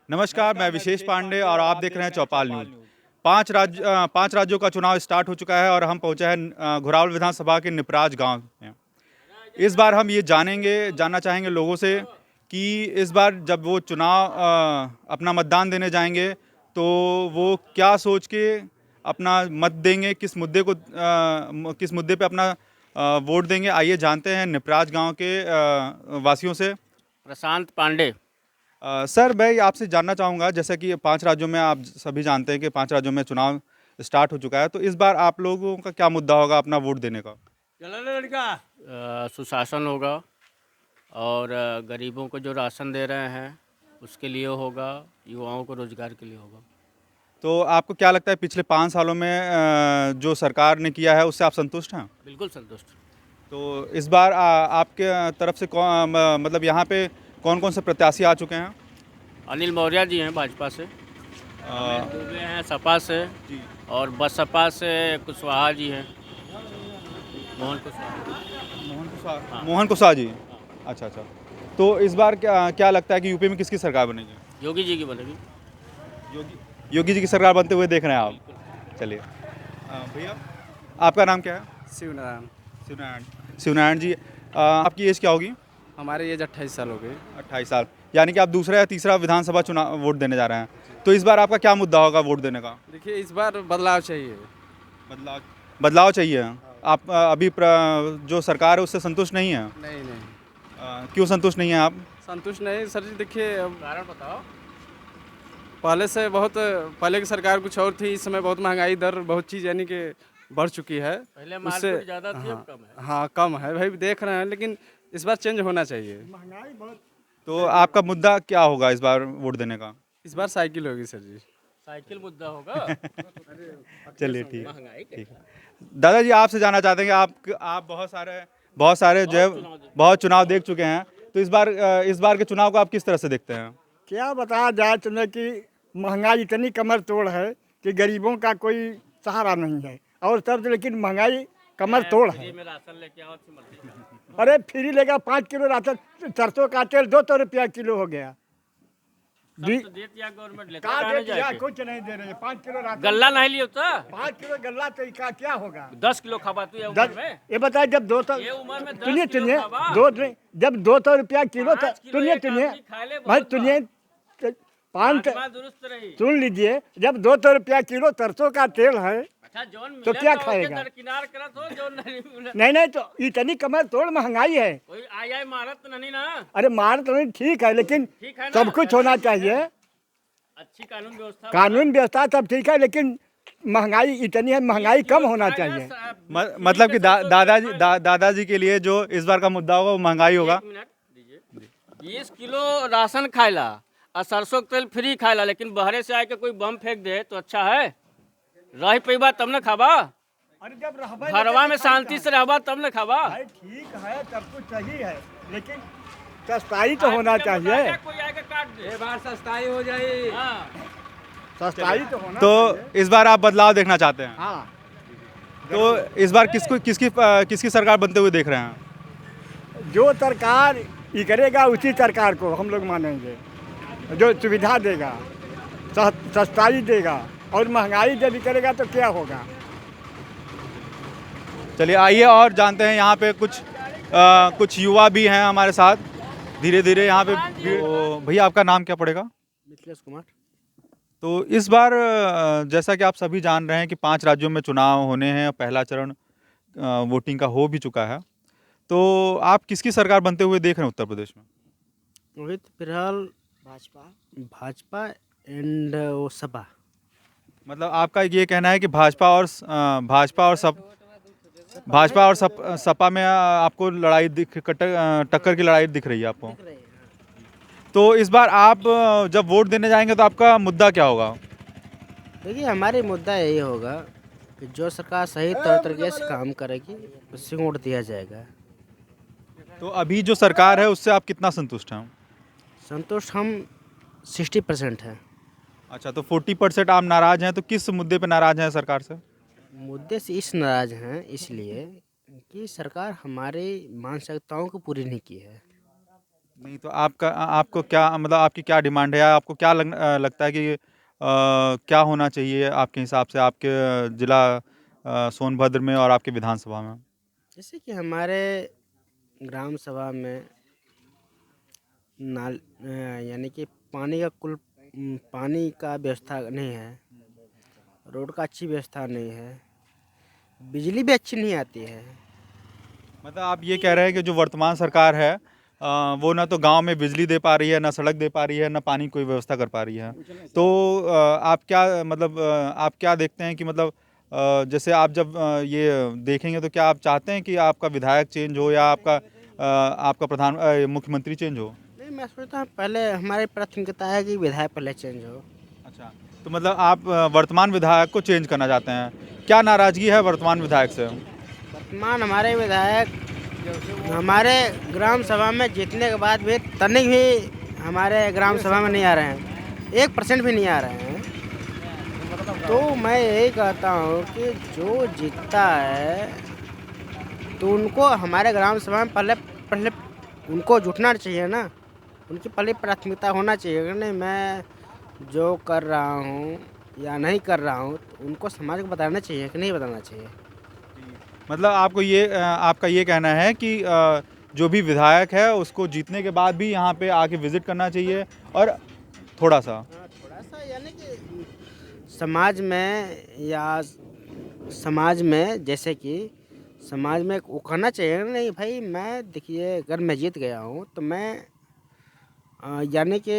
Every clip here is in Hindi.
नमस्कार, मैं विशेष पांडे और आप देख रहे हैं चौपाल न्यूज। 5 राज्यों का चुनाव स्टार्ट हो चुका है और हम पहुंचे हैं घोरावल विधानसभा के निपराज गांव में। इस बार हम ये जानना चाहेंगे लोगों से कि इस बार जब वो चुनाव अपना मतदान देने जाएंगे तो वो क्या सोच के अपना मत देंगे, किस मुद्दे पे अपना वोट देंगे। आइए जानते हैं निपराज गांव के वासियों से। प्रशांत पांडे। सर, मैं आपसे जानना चाहूँगा, जैसा कि 5 राज्यों में आप सभी जानते हैं कि 5 राज्यों में चुनाव स्टार्ट हो चुका है, तो इस बार आप लोगों का क्या मुद्दा होगा अपना वोट देने का? सुशासन होगा और गरीबों को जो राशन दे रहे हैं उसके लिए होगा, युवाओं को रोजगार के लिए होगा। तो आपको क्या लगता है पिछले 5 सालों में जो सरकार ने किया है उससे आप संतुष्ट हैं? बिल्कुल संतुष्ट। तो इस बार आपके तरफ से मतलब यहाँ पे कौन कौन से प्रत्याशी आ चुके हैं? अनिल मौर्य जी हैं भाजपा से, अ, दुबे हैं सपा से जी। और बसपा से कुशवाहा जी हैं, मोहन कुशवाहा। मोहन कुशवाहा जी। अच्छा अच्छा। तो इस बार क्या क्या लगता है कि यूपी में किसकी सरकार बनेगी? योगी जी की बनेगी। योगी जी की सरकार बनते हुए देख रहे हैं आप? चलिए। भैया, आपका नाम क्या है? शिवनारायण। शिवनारायण। शिवनारायण जी, आपकी एज क्या होगी? हमारे एज 28 साल हो गई। 28 साल। यानी कि आप दूसरा या तीसरा विधानसभा चुनाव वोट देने जा रहे हैं। तो इस बार आपका क्या मुद्दा होगा वोट देने का? देखिए, इस बार बदलाव चाहिए। बदलाव बदलाव चाहिए। आप अभी जो सरकार है उससे संतुष्ट नहीं है? नहीं नहीं, क्यों संतुष्ट नहीं है आप? संतुष्ट नहीं सर जी। देखिए, अब कारण बताओ। पहले की सरकार कुछ और थी। इस समय बहुत महंगाई दर, बहुत चीज़ यानी कि बढ़ चुकी है। पहले उससे मार्केट ज़्यादा थी, अब कम है। हाँ, कम है भाई, देख रहे हैं, लेकिन इस बार चेंज होना चाहिए। तो आपका मुद्दा क्या होगा इस बार वोट देने का? इस बार साइकिल होगी सर जी। साइकिल मुद्दा होगा। चलिए, ठीक है। महंगाई ठीक है। दादाजी, आपसे जानना चाहते हैं कि आप बहुत सारे जो है बहुत चुनाव देख चुके हैं, तो इस बार के चुनाव को आप किस तरह से देखते हैं? क्या बताया जाए तुम्हें कि महंगाई इतनी कमर तोड़ है कि गरीबों का कोई सहारा नहीं है, और तब लेकिन महंगाई कमर तोड़ है। फ्री में राशन लेके आओ, सिमरती है। अरे फ्री लेगा 5 किलो राशन, सरसों का तेल 200 रुपया किलो हो गया। सब तो देती है गवर्नमेंट, लेता का कहाँ देती है? जाके? कुछ नहीं दे रहे। 5 किलो राशन, गल्ला नहीं लियो तो 5 किलो गल्ला तो का क्या होगा? 10 किलो खा पाती है उम्र 10 में। ये बताए जब 200, ये उम्र में 10 सुनिए किलो सुनिए, खावा। जब 200 रुपया किलो था, 5 किलो सुनिए एक सुनिए आदमी खा ले, भाई, बहुत सुनिए, 5 आत्मा दुरुस्त रही। सुन लीजिए, जब 200 रुपया किलो सरसों का तेल है अच्छा, जौन तो मिले क्या ओके खाएगा? दरकिनार करत हो, जौन नहीं मिले नहीं तो इतनी कमर तोड़ महंगाई है। कोई आई मारत तो नहीं ना। अरे मार तो नहीं, ठीक है, लेकिन ठीक है ना, सब कुछ होना चाहिए। अच्छी कानून व्यवस्था। कानून व्यवस्था सब ठीक है, लेकिन महंगाई इतनी है, महंगाई कम होना चाहिए। मतलब कि दादाजी के लिए जो इस बार का मुद्दा होगा वो महंगाई होगा। 1 मिनट दीजिए। 20 किलो राशन खाएला और सरसों का तेल फ्री खाएला, लेकिन बहरे से आके कोई बम फेंक दे तो अच्छा है? रह पैबा तब न खाबा, अरे जब रहबे घरवा में शांति से रहबा तब न खाबा। भाई ठीक है, सब कुछ सही है, लेकिन सस्ताई तो होना चाहिए। कोई आके काट दे। बार सस्ताई हो जाए। हाँ। सस्ताई तो होना तो चाहिए। इस बार आप बदलाव देखना चाहते हैं? हाँ, तो इस बार किसकी सरकार बनते हुए देख रहे हैं? जो सरकार ये करेगा उसी सरकार को हम लोग मानेंगे, जो सुविधा देगा, सस्ताई देगा, और महंगाई जब भी करेगा तो क्या होगा? चलिए, आइए और जानते हैं। यहाँ पे कुछ युवा भी हैं हमारे साथ। धीरे धीरे यहाँ पे तो भैया, आपका नाम क्या पड़ेगा? मिथिलेश कुमार। तो इस बार जैसा कि आप सभी जान रहे हैं कि 5 राज्यों में चुनाव होने हैं, पहला चरण वोटिंग का हो भी चुका है। तो आप किसकी सरकार बनते हुए देख रहे हैं उत्तर प्रदेश में? रोहित फिलहाल भाजपा एंड वो सपा। मतलब आपका ये कहना है कि भाजपा और सपा में आपको टक्कर की लड़ाई दिख रही है आपको? तो इस बार आप जब वोट देने जाएंगे तो आपका मुद्दा क्या होगा? देखिए, हमारे मुद्दा यही होगा कि जो सरकार सही तरीके से काम करेगी उससे वोट दिया जाएगा। तो अभी जो सरकार है उससे आप कितना संतुष्ट हैं? संतुष्ट हम 60% हैं। अच्छा, तो 40% आप नाराज हैं। तो किस मुद्दे पे नाराज हैं सरकार से? मुद्दे से इस नाराज हैं इसलिए कि सरकार हमारे मानसिकताओं को पूरी नहीं की है। नहीं तो आपका आपको क्या मतलब आपकी क्या डिमांड है, आपको क्या लगता है कि क्या होना चाहिए आपके हिसाब से आपके जिला सोनभद्र में और आपके विधानसभा में? जैसे कि हमारे ग्राम सभा में यानी कि पानी का पानी का व्यवस्था नहीं है, रोड का अच्छी व्यवस्था नहीं है, बिजली भी अच्छी नहीं आती है। मतलब आप ये कह रहे हैं कि जो वर्तमान सरकार है वो ना तो गांव में बिजली दे पा रही है, ना सड़क दे पा रही है, ना पानी कोई व्यवस्था कर पा रही है। तो आप क्या मतलब आप क्या देखते हैं कि मतलब जैसे आप जब ये देखेंगे तो क्या आप चाहते हैं कि आपका विधायक चेंज हो या आपका मुख्यमंत्री चेंज हो? नहीं, मैं सोचता हूँ पहले हमारी प्राथमिकता है कि विधायक पहले चेंज हो। अच्छा, तो मतलब आप वर्तमान विधायक को चेंज करना चाहते हैं। क्या नाराजगी है वर्तमान विधायक से? वर्तमान हमारे विधायक हमारे ग्राम सभा में जीतने के बाद भी तनिक भी हमारे ग्राम सभा में नहीं आ रहे हैं, 1% भी नहीं आ रहे हैं। तो मैं यही कहता हूँ कि जो जीतता है तो उनको हमारे ग्राम सभा में पहले पहले उनको जुटना चाहिए ना, उनकी पहले प्राथमिकता होना चाहिए कि नहीं मैं जो कर रहा हूँ या नहीं कर रहा हूँ, तो उनको समाज को बताना चाहिए कि नहीं बताना चाहिए। मतलब आपको ये आपका ये कहना है कि जो भी विधायक है उसको जीतने के बाद भी यहाँ पे आके विजिट करना चाहिए और थोड़ा सा थोड़ा सा यानी कि समाज में या समाज में जैसे कि समाज में वो करना चाहिए ना, नहीं भाई मैं देखिए अगर मैं जीत गया हूँ तो मैं यानी कि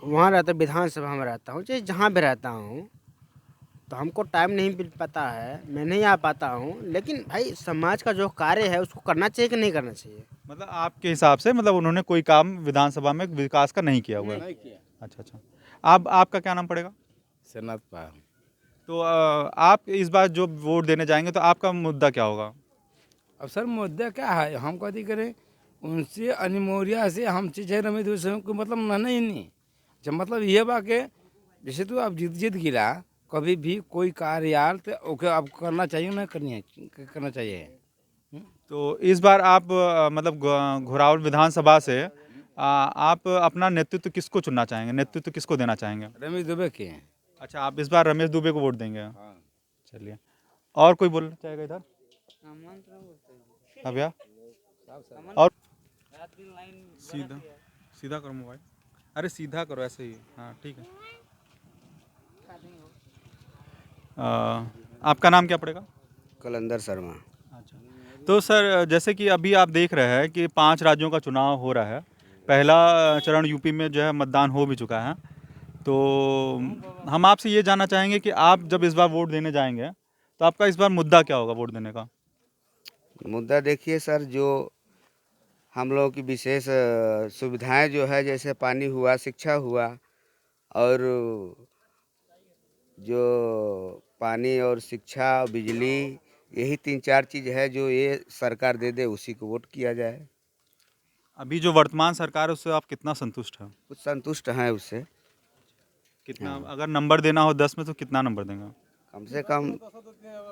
वहाँ रहता विधानसभा में रहता हूँ चाहे जहाँ भी रहता हूँ, तो हमको टाइम नहीं मिल पाता है, मैं नहीं आ पाता हूँ, लेकिन भाई समाज का जो कार्य है उसको करना चाहिए कि नहीं करना चाहिए। मतलब आपके हिसाब से मतलब उन्होंने कोई काम विधानसभा में विकास का नहीं किया हुआ है? अच्छा अच्छा। आपका क्या नाम पड़ेगा? सरनाथ पाल। तो आप इस बार जो वोट देने जाएंगे तो आपका मुद्दा क्या होगा? अब सर मुद्दा क्या है, हम कथी करें उनसे अनिमोरिया से हम चीज़ें रमे तो उससे कोई मतलब ना ही नहीं। जब मतलब ये बा के जैसे तो आप जीत गिरा कभी भी कोई कार्य यार तो ओके आपको करना चाहिए ना करना चाहिए। तो इस बार आप मतलब घोरावल विधानसभा से आप अपना नेतृत्व किसको चुनना चाहेंगे, नेतृत्व किसको देना चाहेंगे? रमेश दुबे के। अच्छा, आप इस बार रमेश दुबे को वोट देंगे? चलिए, और कोई बोलना चाहेगा इधर? अब भैया और सीधा सीधा करो मोबाइल, अरे सीधा करो ऐसे ही, हाँ ठीक है। आपका नाम क्या पड़ेगा? कलंदर शर्मा। अच्छा, तो सर जैसे कि अभी आप देख रहे हैं कि 5 राज्यों का चुनाव हो रहा है। पहला चरण यूपी में जो है मतदान हो भी चुका है। तो हम आपसे ये जानना चाहेंगे कि आप जब इस बार वोट देने जाएंगे तो आपका इस बार मुद्दा क्या होगा वोट देने का? मुद्दा देखिए सर, जो हम लोगों की विशेष सुविधाएं जो है जैसे पानी हुआ, शिक्षा हुआ, और जो पानी और शिक्षा बिजली यही 3-4 चीज़ है जो ये सरकार दे दे उसी को वोट किया जाए। अभी जो वर्तमान सरकार है उससे आप कितना संतुष्ट हैं? कुछ संतुष्ट हैं उससे। कितना अगर नंबर देना हो 10 में तो कितना नंबर देंगे? कम से कम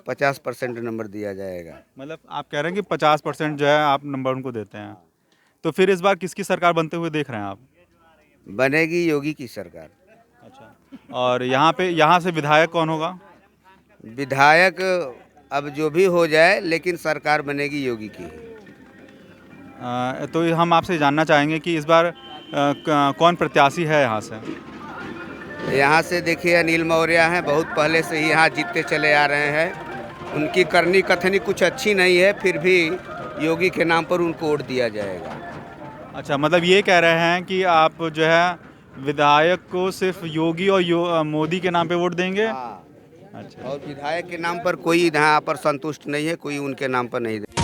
50% नंबर दिया जाएगा। मतलब आप कह रहे हैं कि 50% जो है आप नंबर उनको देते हैं। तो फिर इस बार किसकी सरकार बनते हुए देख रहे हैं आप? बनेगी योगी की सरकार। अच्छा, और यहाँ से विधायक कौन होगा? विधायक अब जो भी हो जाए लेकिन सरकार बनेगी योगी की। तो हम आपसे जानना चाहेंगे कि इस बार कौन प्रत्याशी है यहाँ से? यहाँ से देखिए अनिल मौर्य हैं, बहुत पहले से ही यहाँ जीतते चले आ रहे हैं। उनकी करनी कथनी कुछ अच्छी नहीं है, फिर भी योगी के नाम पर उनको वोट दिया जाएगा। अच्छा, मतलब ये कह रहे हैं कि आप जो है विधायक को सिर्फ योगी और मोदी के नाम पे वोट देंगे? हाँ। अच्छा, और विधायक के नाम पर कोई यहाँ पर संतुष्ट नहीं है, कोई उनके नाम पर नहीं दे।